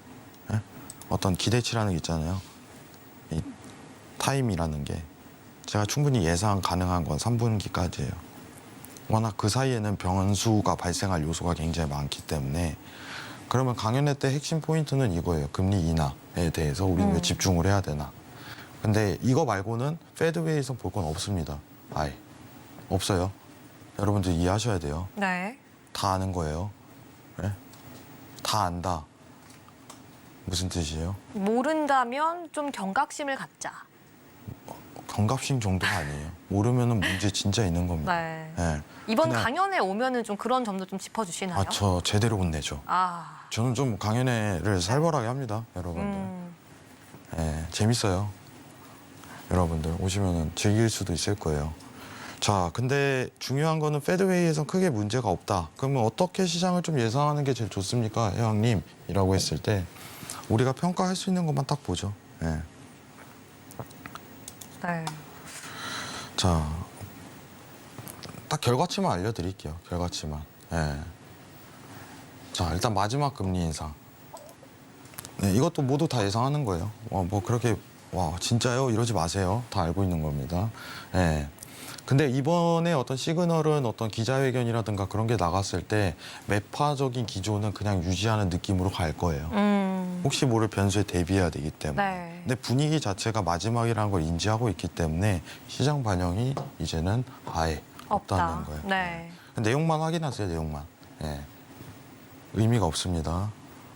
예? 어떤 기대치라는 게 있잖아요. 이 타임이라는 게 제가 충분히 예상 가능한 건 3분기까지예요. 워낙 그 사이에는 변수가 발생할 요소가 굉장히 많기 때문에 그러면 강연회 때 핵심 포인트는 이거예요. 금리 인하에 대해서 우리는 왜 집중을 해야 되나. 근데 이거 말고는 페드웨이에서 볼 건 없습니다. 아예 없어요. 여러분들 이해하셔야 돼요. 네. 다 아는 거예요. 네? 다 안다. 무슨 뜻이에요? 모른다면 좀 경각심을 갖자. 경각심 정도가 아니에요. 모르면은 문제 진짜 있는 겁니다. 네. 네. 이번 그냥- 강연에 오면은 좀 그런 점도 좀 짚어주시나요? 저 제대로 혼내죠. 아. 저는 좀 강연회를 살벌하게 합니다, 여러분들. 네, 재밌어요. 여러분들 오시면은 즐길 수도 있을 거예요. 자, 근데 중요한 거는 페드웨이에선 크게 문제가 없다. 그러면 어떻게 시장을 좀 예상하는 게 제일 좋습니까, 회장님이라고 했을 때 우리가 평가할 수 있는 것만 딱 보죠. 네. 네. 자, 딱 결과치만 알려드릴게요. 결과치만. 예. 자, 일단 마지막 금리 인상. 네, 이것도 모두 다 예상하는 거예요. 뭐 그렇게 진짜요? 이러지 마세요. 다 알고 있는 겁니다. 예. 근데 이번에 어떤 시그널은 어떤 기자회견이라든가 그런 게 나갔을 때 매파적인 기조는 그냥 유지하는 느낌으로 갈 거예요. 혹시 모를 변수에 대비해야 되기 때문에. 네. 근데 분위기 자체가 마지막이라는 걸 인지하고 있기 때문에 시장 반영이 이제는 아예 없다는 없다. 거예요. 네. 내용만 확인하세요, 내용만. 예. 의미가 없습니다.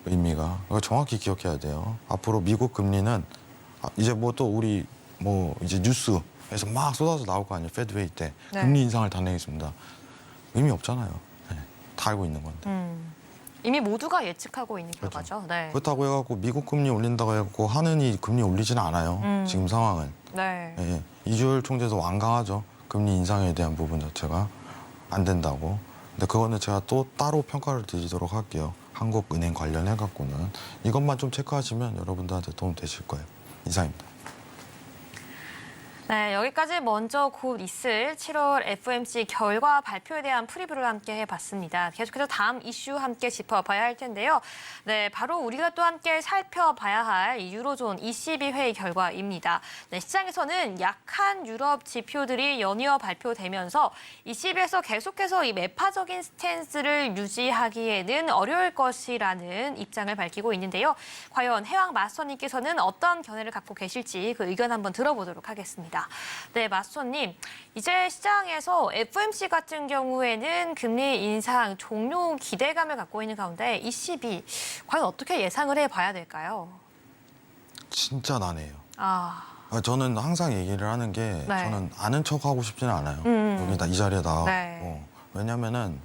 의미가. 이거 정확히 기억해야 돼요. 앞으로 미국 금리는 이제 뭐 또 우리 뭐 이제 뉴스에서 막 쏟아져 나올 거 아니에요. 페드웨이 때 네. 금리 인상을 단행했습니다. 의미 없잖아요. 예. 다 알고 있는 건데. 이미 모두가 예측하고 있는 그렇죠. 결과죠. 네. 그렇다고 해갖고 미국 금리 올린다고 해갖고 하느니 금리 올리지는 않아요. 지금 상황은. 네. 예. 이주열 총재도 완강하죠. 금리 인상에 대한 부분 자체가 안 된다고. 근데 그거는 제가 또 따로 평가를 드리도록 할게요. 한국은행 관련해 갖고는 이것만 좀 체크하시면 여러분들한테 도움 되실 거예요. 이상입니다. 네, 여기까지 먼저 곧 있을 7월 FOMC 결과 발표에 대한 프리뷰를 함께 해봤습니다. 계속해서 다음 이슈 함께 짚어봐야 할 텐데요. 네, 바로 우리가 또 함께 살펴봐야 할 이 유로존 ECB 회의 결과입니다. 네, 시장에서는 약한 유럽 지표들이 연이어 발표되면서 ECB에서 계속해서 이 매파적인 스탠스를 유지하기에는 어려울 것이라는 입장을 밝히고 있는데요. 과연 해왕 마스터님께서는 어떤 견해를 갖고 계실지 그 의견 한번 들어보도록 하겠습니다. 네, 마스터님. 이제 시장에서 FOMC 같은 경우에는 금리 인상 종료 기대감을 갖고 있는 가운데 ECB 과연 어떻게 예상을 해봐야 될까요? 진짜 난해요. 아, 저는 항상 얘기를 하는 게 네. 저는 아는 척 하고 싶지는 않아요. 여기 이 자리에 나와서. 네. 왜냐면은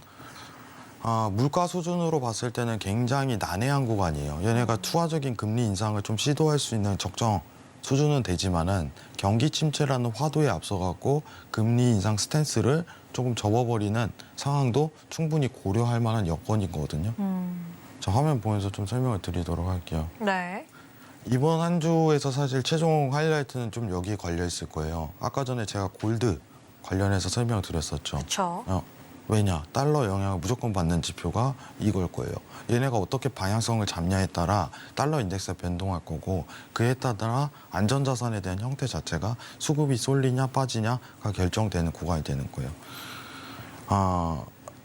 물가 수준으로 봤을 때는 굉장히 난해한 구간이에요. 얘네가 투하적인 금리 인상을 좀 시도할 수 있는 적정 수준은 되지만은 경기 침체라는 화두에 앞서갖고 금리 인상 스탠스를 조금 접어버리는 상황도 충분히 고려할 만한 여건이거든요. 자, 화면 보면서 좀 설명을 드리도록 할게요. 네. 이번 한 주에서 사실 최종 하이라이트는 좀 여기에 걸려 있을 거예요. 아까 전에 제가 골드 관련해서 설명을 드렸었죠. 그렇죠. 왜냐? 달러 영향을 무조건 받는 지표가 이걸 거예요. 얘네가 어떻게 방향성을 잡냐에 따라 달러 인덱스가 변동할 거고 그에 따라 안전자산에 대한 형태 자체가 수급이 쏠리냐 빠지냐가 결정되는 구간이 되는 거예요.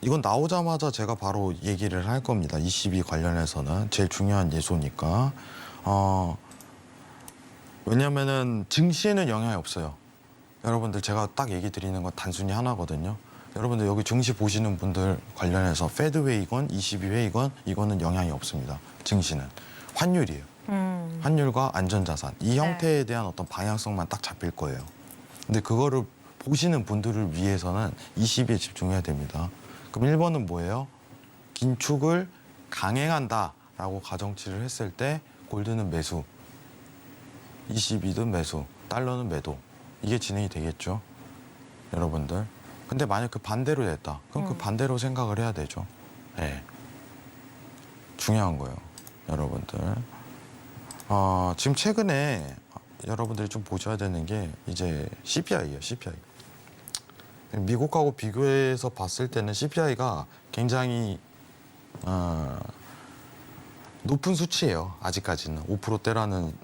이건 나오자마자 제가 바로 얘기를 할 겁니다. ECB 관련해서는 제일 중요한 예소니까. 왜냐면은 증시에는 영향이 없어요. 여러분들 제가 딱 얘기 드리는 건 단순히 하나거든요. 여러분들 여기 증시 보시는 분들 관련해서 페드웨이건 ECB회의건 이거는 영향이 없습니다. 증시는 환율이에요. 환율과 안전자산 이 형태에 대한 어떤 방향성만 딱 잡힐 거예요. 근데 그거를 보시는 분들을 위해서는 ECB에 집중해야 됩니다. 그럼 1번은 뭐예요? 긴축을 강행한다라고 가정치를 했을 때 골드는 매수, ECB든 매수, 달러는 매도. 이게 진행이 되겠죠, 여러분들. 근데 만약 그 반대로 됐다. 그럼 그 반대로 생각을 해야 되죠. 네. 중요한 거예요, 여러분들. 지금 최근에 여러분들이 좀 보셔야 되는 게 이제 CPI예요, CPI. 미국하고 비교해서 봤을 때는 CPI가 굉장히 높은 수치예요. 아직까지는 5%대라는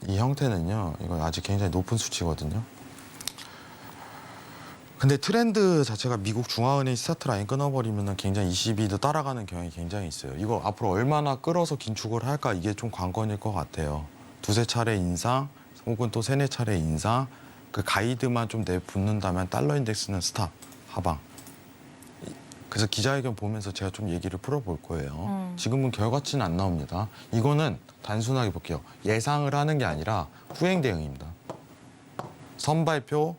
이 형태는요. 이건 아직 굉장히 높은 수치거든요. 근데 트렌드 자체가 미국 중앙은행 스타트 라인 끊어버리면 굉장히 ECB도 따라가는 경향이 굉장히 있어요. 이거 앞으로 얼마나 끌어서 긴축을 할까 이게 좀 관건일 것 같아요. 두세 차례 인상 혹은 또 세네 차례 인상 그 가이드만 좀 내붙는다면 달러 인덱스는 스탑 하방. 그래서 기자회견 보면서 제가 좀 얘기를 풀어볼 거예요. 지금은 결과치는 안 나옵니다. 이거는 단순하게 볼게요. 예상을 하는 게 아니라 후행 대응입니다. 선발표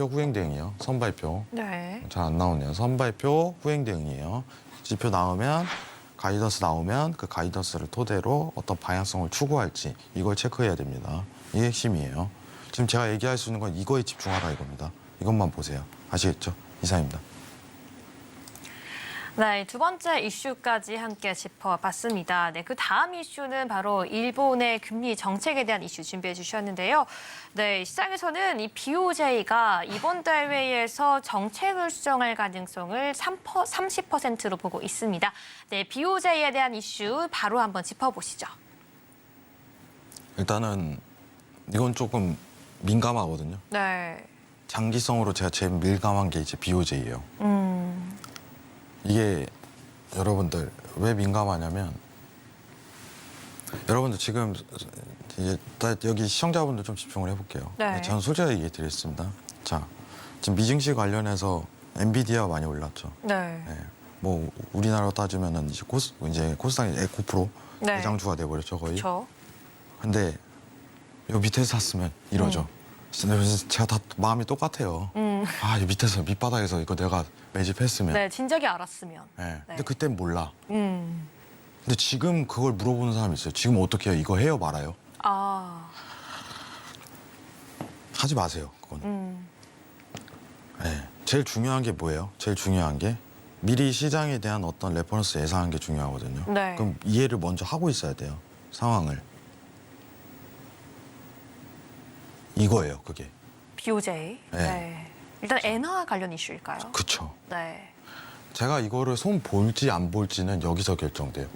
후행 대응이에요. 선발표. 네. 잘 안 나오네요. 선발표 후행 대응이에요. 지표 나오면 가이던스 나오면 그 가이던스를 토대로 어떤 방향성을 추구할지 이걸 체크해야 됩니다. 이게 핵심이에요. 지금 제가 얘기할 수 있는 건 이거에 집중하라 이겁니다. 이것만 보세요. 아시겠죠? 이상입니다. 네, 두 번째 이슈까지 함께 짚어봤습니다. 네, 그 다음 이슈는 바로 일본의 금리 정책에 대한 이슈 준비해 주셨는데요. 네, 시장에서는 이 BOJ가 이번 달 회의에서 정책을 수정할 가능성을 30%로 보고 있습니다. 네, BOJ에 대한 이슈 바로 한번 짚어보시죠. 일단은 이건 조금 민감하거든요. 네. 장기성으로 제가 제일 밀감한 게 이제 BOJ예요. 이게 여러분들 왜 민감하냐면 여러분들 지금 이제 여기 시청자분들 좀 집중을 해볼게요. 네. 저는 솔직하게 얘기 드리겠습니다. 자, 지금 미증시 관련해서 엔비디아 많이 올랐죠. 네. 네. 뭐 우리나라로 따지면은 이제 코스닥이 9% 네. 대장주가 돼버렸죠 거의. 그렇죠. 근데 요 밑에서 샀으면 이러죠. 제가 다 마음이 똑같아요. 아, 이 밑에서 밑바닥에서 이거 내가 매집했으면. 네, 진작에 알았으면. 네. 네. 근데 그땐 몰라. 음. 근데 지금 그걸 물어보는 사람이 있어요. 지금 어떻게 해요? 이거 해요 말아요? 아. 하지 마세요. 그건. 네. 제일 중요한 게 뭐예요? 제일 중요한 게 미리 시장에 대한 어떤 레퍼런스 예상하는 게 중요하거든요. 네. 그럼 이해를 먼저 하고 있어야 돼요. 상황을. 이거예요, 그게. BOJ. 네. 네. 일단 엔화 관련 이슈일까요? 그쵸. 네. 제가 이거를 손 볼지 안 볼지는 여기서 결정돼요.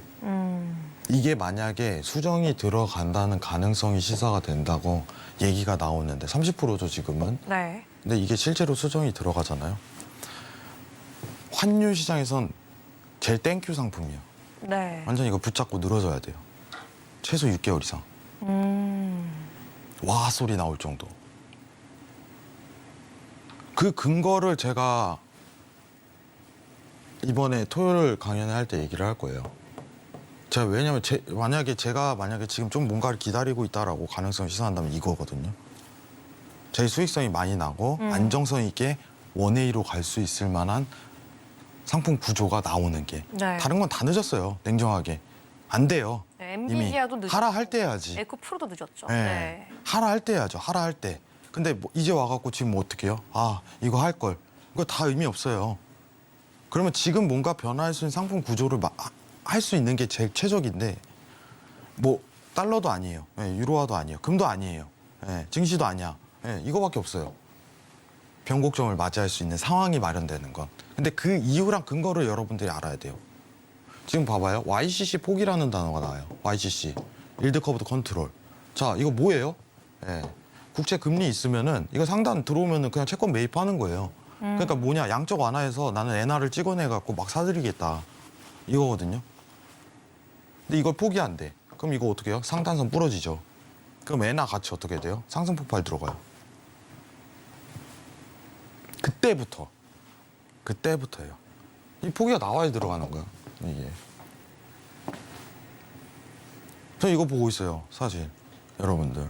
이게 만약에 수정이 들어간다는 가능성이 시사가 된다고 얘기가 나오는데 30%죠 지금은. 네. 근데 이게 실제로 수정이 들어가잖아요. 환율 시장에선 제일 땡큐 상품이에요. 네. 완전 이거 붙잡고 늘어져야 돼요. 최소 6개월 이상. 와 소리 나올 정도. 그 근거를 제가 이번에 토요일 강연회 할 때 얘기를 할 거예요. 제가 왜냐면 만약에 지금 좀 뭔가를 기다리고 있다라고 가능성을 시사한다면 이거거든요. 제 수익성이 많이 나고 안정성 있게 원웨이로 갈 수 있을 만한 상품 구조가 나오는 게 네. 다른 건 다 늦었어요. 냉정하게 안 돼요. 네, 이미 엔비디아도 늦었고. 하라 할 때 해야지. 에코프로도 늦었죠. 네. 네. 하라 할 때 해야죠. 하라 할 때. 근데 뭐 이제 와갖고 지금 뭐 어떻게 해요? 아 이거 할 걸. 이거 다 의미 없어요. 그러면 지금 뭔가 변화할 수 있는 상품 구조를 할 수 있는 게 제일 최적인데 뭐 달러도 아니에요. 예, 유로화도 아니에요. 금도 아니에요. 예, 증시도 아니야. 예, 이거밖에 없어요. 변곡점을 맞이할 수 있는 상황이 마련되는 건. 근데 그 이유랑 근거를 여러분들이 알아야 돼요. 지금 봐봐요. YCC 포기라는 단어가 나와요. YCC. 일드 커브드 컨트롤. 자, 이거 뭐예요? 예. 국채 금리 있으면은 이거 상단 들어오면은 그냥 채권 매입하는 거예요. 그러니까 뭐냐? 양적 완화해서 나는 엔화를 찍어내 갖고 막 사들이겠다. 이거거든요. 근데 이걸 포기한대. 그럼 이거 어떻게 해요? 상단선 부러지죠. 그럼 엔화 가치 어떻게 돼요? 상승 폭발 들어가요. 그때부터예요. 이 포기가 나와야 들어가는 거야. 이게. 저 이거 보고 있어요. 사실 여러분들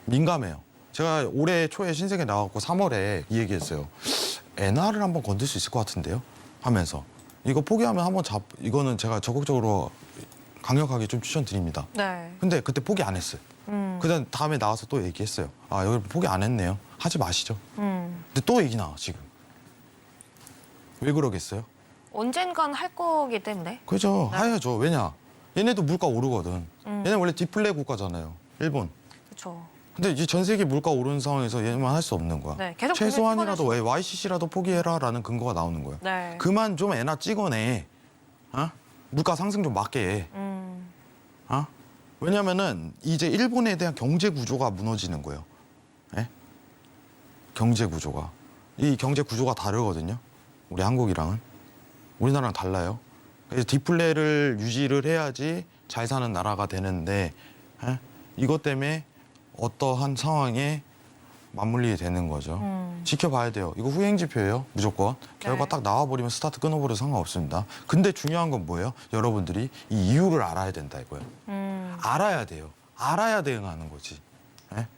민감해요. 제가 올해 초에 신세계 나왔고 3월에 이 얘기했어요. 엔화를 한번 건들 수 있을 것 같은데요? 하면서 이거 포기하면 한번 이거는 제가 적극적으로 강력하게 좀 추천드립니다. 네. 근데 그때 포기 안 했어요. 그다음 다음에 나와서 또 얘기했어요. 아 여기 포기 안 했네요. 하지 마시죠. 근데 또 얘기 나와 지금. 왜 그러겠어요? 언젠간 할 거기 때문에. 그죠. 해야죠. 왜냐? 얘네도 물가 오르거든. 얘네 원래 디플레 국가잖아요. 일본. 그렇죠. 근데 이제 전 세계 물가 오르는 상황에서 얘만 할 수 없는 거야. 네, 계속 최소한이라도 왜 YCC라도 포기해라라는 근거가 나오는 거야. 네. 그만 좀 애나 찍어내. 어? 물가 상승 좀 막게 해. 어? 왜냐면은 이제 일본에 대한 경제 구조가 무너지는 거예요. 예? 경제 구조가. 이 경제 구조가 다르거든요. 우리 한국이랑은. 우리나라랑 달라요. 그래서 디플레를 유지를 해야지 잘 사는 나라가 되는데 예? 이것 때문에 어떠한 상황에 맞물리게 되는 거죠. 지켜봐야 돼요. 이거 후행 지표예요. 무조건. 결과 네. 딱 나와버리면 스타트 끊어버려도 상관없습니다. 근데 중요한 건 뭐예요? 여러분들이 이 이유를 알아야 된다 이거예요. 알아야 돼요. 알아야 대응하는 거지. 예?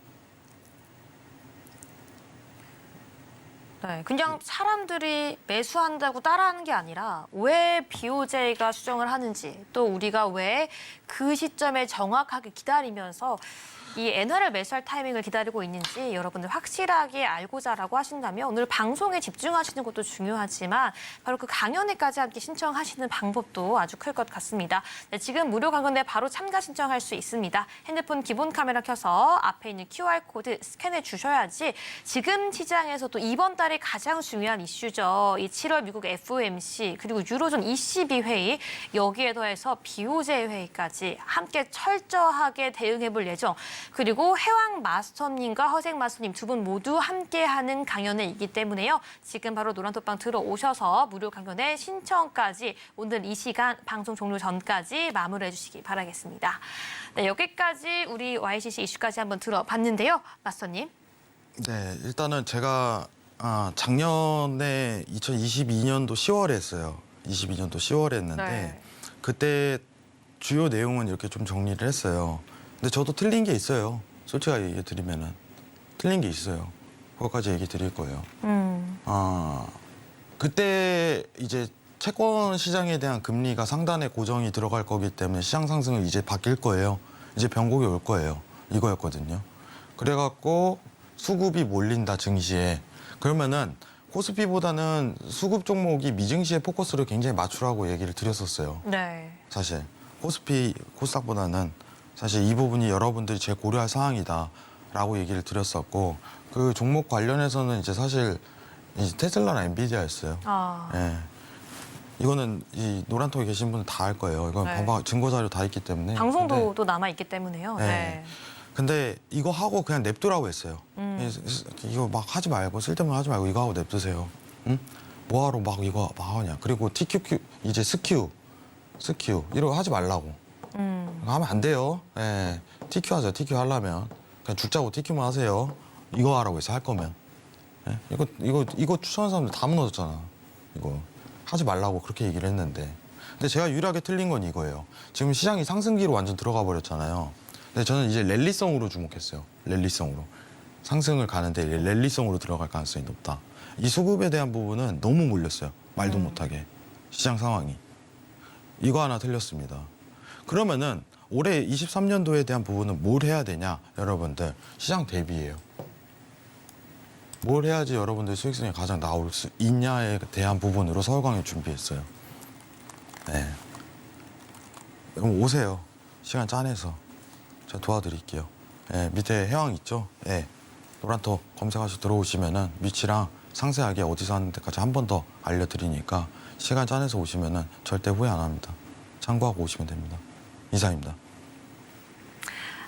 네, 그냥 사람들이 매수한다고 따라하는 게 아니라 왜 BOJ가 수정을 하는지 또 우리가 왜 그 시점에 정확하게 기다리면서 이 엔화를 매수할 타이밍을 기다리고 있는지 여러분들 확실하게 알고자라고 하신다면 오늘 방송에 집중하시는 것도 중요하지만 바로 그 강연회까지 함께 신청하시는 방법도 아주 클 것 같습니다. 네, 지금 무료 강연회 바로 참가 신청할 수 있습니다. 핸드폰 기본 카메라 켜서 앞에 있는 QR코드 스캔해 주셔야지 지금 시장에서도 이번 달에 가장 중요한 이슈죠. 이 7월 미국 FOMC 그리고 유로존 ECB 회의 여기에 더해서 BOJ 회의까지 함께 철저하게 대응해 볼 예정. 그리고 해왕 마스터님과 허생 마스터님 두 분 모두 함께하는 강연회이기 때문에요. 지금 바로 노란톡방 들어오셔서 무료 강연회 신청까지 오늘 이 시간 방송 종료 전까지 마무리해 주시기 바라겠습니다. 네, 여기까지 우리 YCC 이슈까지 한번 들어봤는데요. 마스터님. 네, 일단은 제가 작년에 2022년도 10월에 했어요. 22년도 10월에 했는데 네. 그때 주요 내용은 이렇게 좀 정리를 했어요. 근데 저도 틀린 게 있어요. 솔직하게 얘기 드리면은 틀린 게 있어요. 그것까지 얘기 드릴 거예요. 그때 이제 채권 시장에 대한 금리가 상단에 고정이 들어갈 거기 때문에 시장 상승은 이제 바뀔 거예요. 이제 변곡이 올 거예요. 이거였거든요. 그래갖고 수급이 몰린다 증시에. 그러면은 코스피보다는 수급 종목이 미증시에 포커스를 굉장히 맞추라고 얘기를 드렸었어요. 네. 사실 코스피, 코스닥보다는 사실 이 부분이 여러분들이 제일 고려할 사항이다라고 얘기를 드렸었고 그 종목 관련해서는 이제 사실 이제 테슬라나 엔비디아였어요. 예. 이거는 이 노란톡에 계신 분은 다 알 거예요. 이건 네. 봐봐 증거 자료 다 있기 때문에. 방송도 또 남아있기 때문에요. 네. 네. 근데 이거 하고 그냥 냅두라고 했어요. 이거 막 하지 말고 쓸데없는 하지 말고 이거 하고 냅두세요. 응? 뭐하러 막 이거 막 하냐. 그리고 TQQ 이제 스큐 이런 거 하지 말라고. 이거 하면 안 돼요. 예. TQ 하자. TQ 하려면 그냥 죽자고 TQ만 하세요. 이거 하라고 해서 할 거면. 예? 이거 추천하는 사람들 다 무너졌잖아. 이거 하지 말라고 그렇게 얘기를 했는데. 근데 제가 유일하게 틀린 건 이거예요. 지금 시장이 상승기로 완전 들어가 버렸잖아요. 근데 저는 이제 랠리성으로 주목했어요. 랠리성으로. 상승을 가는데 랠리성으로 들어갈 가능성이 높다. 이 수급에 대한 부분은 너무 몰렸어요. 말도 못하게. 시장 상황이. 이거 하나 틀렸습니다. 그러면은 올해 23년도에 대한 부분은 뭘 해야 되냐? 여러분들 시장 대비예요. 뭘 해야지 여러분들 수익성이 가장 나올 수 있냐에 대한 부분으로 서울광이 준비했어요. 네. 그럼 오세요. 시간 짜내서. 제가 도와드릴게요. 네, 밑에 해왕 있죠? 네. 노란톡 검색하셔서 들어오시면은 위치랑 상세하게 어디서 하는 데까지 한 번 더 알려드리니까 시간 짜내서 오시면은 절대 후회 안 합니다. 참고하고 오시면 됩니다. 이상입니다.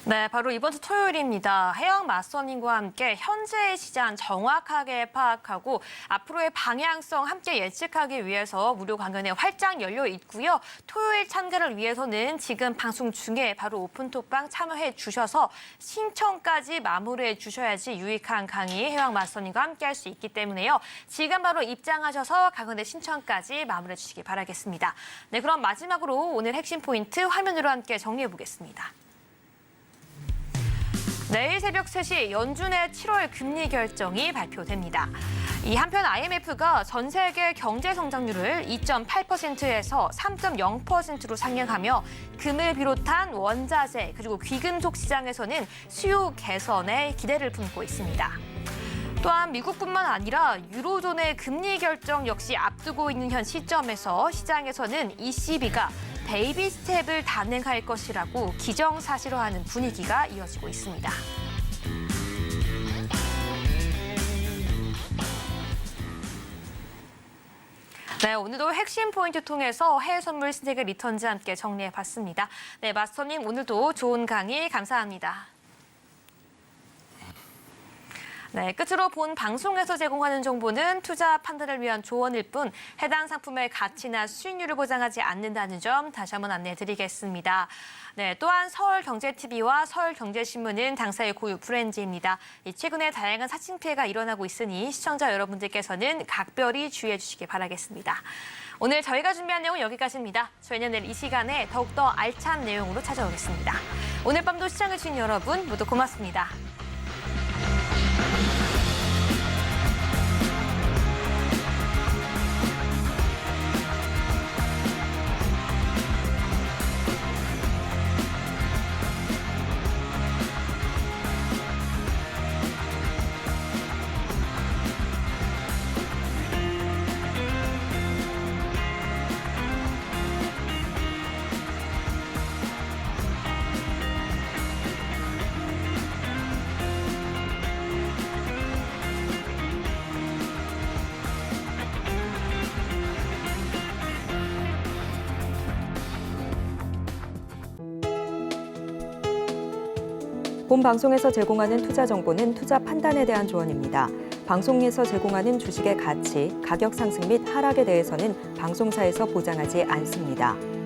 네, 바로 이번 주 토요일입니다. 해영 마스터님과 함께 현재의 시장 정확하게 파악하고 앞으로의 방향성 함께 예측하기 위해서 무료 강연회 활짝 열려 있고요. 토요일 참가를 위해서는 지금 방송 중에 바로 오픈톡방 참여해 주셔서 신청까지 마무리해 주셔야지 유익한 강의 해영 마스터님과 함께 할 수 있기 때문에요. 지금 바로 입장하셔서 강연회 신청까지 마무리해 주시기 바라겠습니다. 네, 그럼 마지막으로 오늘 핵심 포인트 화면으로 함께 정리해 보겠습니다. 내일 새벽 3시 연준의 7월 금리 결정이 발표됩니다. 이 한편 IMF가 전 세계 경제 성장률을 2.8%에서 3.0%로 상향하며 금을 비롯한 원자재 그리고 귀금속 시장에서는 수요 개선에 기대를 품고 있습니다. 또한 미국뿐만 아니라 유로존의 금리 결정 역시 앞두고 있는 현 시점에서 시장에서는 ECB가 베이비 스텝을 단행할 것이라고 기정사실화하는 분위기가 이어지고 있습니다. 네, 오늘도 핵심 포인트 통해서 해외 선물 신세계 리턴즈 함께 정리해봤습니다. 네, 마스터님 오늘도 좋은 강의 감사합니다. 네, 끝으로 본 방송에서 제공하는 정보는 투자 판단을 위한 조언일 뿐 해당 상품의 가치나 수익률을 보장하지 않는다는 점 다시 한번 안내해드리겠습니다. 네, 또한 서울경제TV와 서울경제신문은 당사의 고유 브랜드입니다. 최근에 다양한 사칭 피해가 일어나고 있으니 시청자 여러분들께서는 각별히 주의해 주시기 바라겠습니다. 오늘 저희가 준비한 내용 여기까지입니다. 저희는 내일 이 시간에 더욱더 알찬 내용으로 찾아오겠습니다. 오늘 밤도 시청해주신 여러분 모두 고맙습니다. 본 방송에서 제공하는 투자 정보는 투자 판단에 대한 조언입니다. 방송에서 제공하는 주식의 가치, 가격 상승 및 하락에 대해서는 방송사에서 보장하지 않습니다.